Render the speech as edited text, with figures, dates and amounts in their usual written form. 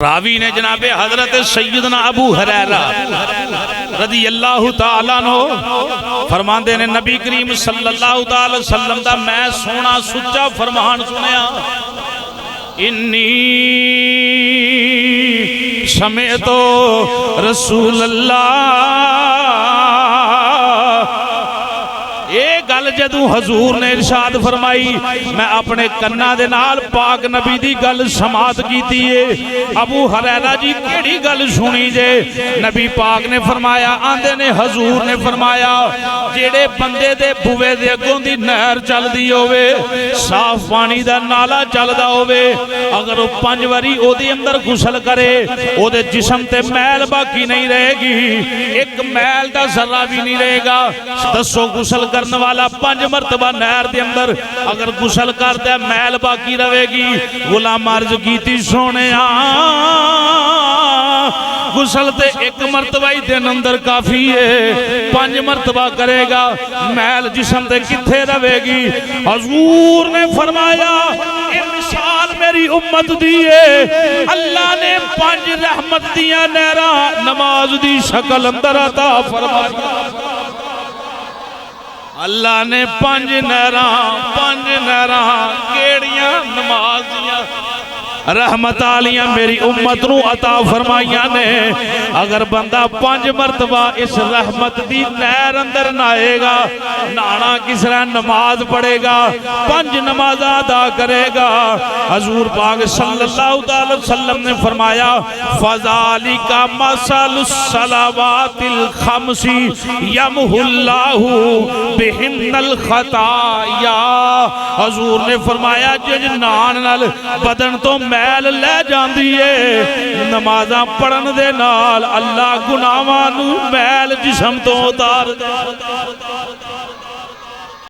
रावी ने जनाबे हजरत सैयदना अबू हुरैरा रज़ी अल्लाह तआला अन्हु फरमांदे ने नबी करीम सल्लल्लाहु अलैहि वसल्लम दा मैं सोना सुच्चा फरमान सुनिया इन्नी समेतो रसूल गल जदू हजूर ने इरशाद फरमाई मैं अपने कन्ना दे नाल पाक नबी दी गल समात कीती है। अबू हुरैरा जी केड़ी गल सुनी जे? नबी पाक ने फरमाया आंदे ने हजूर ने फरमाया जेड़े बंदे दे बुवे दे अगों दी नहर चलदी होवे साफ पानी दा नाला चलदा होवे अगर वो 5 वारी ओदे अंदर गुसल करे ओदे जिस्म ते मैल बाकी नहीं रहेगी, एक मैल दा जर्रा भी नहीं रहेगा। दसो गुसल करने वाला 5 मरतबा नहर के अंदर अगर गुसल करता मैल बाकी रहेगी। गुलाम अर्ज की सोने गुसल ते 1 मरतबा ही दिन अंदर काफी है, 5 मरतबा करेगा मैल जिस्म ते किथे रहेगी। हजूर ने फरमाया ये मिसाल मेरी उम्मत दी है। अल्लाह ने 5 रहमत दिया नहरा नमाज दी शक्ल अंदर अता फरमाया। अल्लाह ने 5 नहरा केड़ियां नमाज दियां रहमत आलियां मेरी उम्मत नू अता फरमाइया ने। अगर बंदा 5 मरतबा इस रहमत दी नहर अंदर नहाएगा, नहाना किस तरह नमाज पढ़ेगा, 5 नमाज अदा करेगा। हजूर पाक सल्लल्लाहु अलैहि वसल्लम ने फरमाया फज़ालिका मसलुस सलावातिल खम्सी यमहुल्लाहु बिहिन्नल खताया। हजूर ने फरमाया जिस नहान नाल बदन तो मैल लै जांदी है नमाज़ां पढ़न दे नाल अल्लाह गुनाहां नू मैल जिस्म तो उतार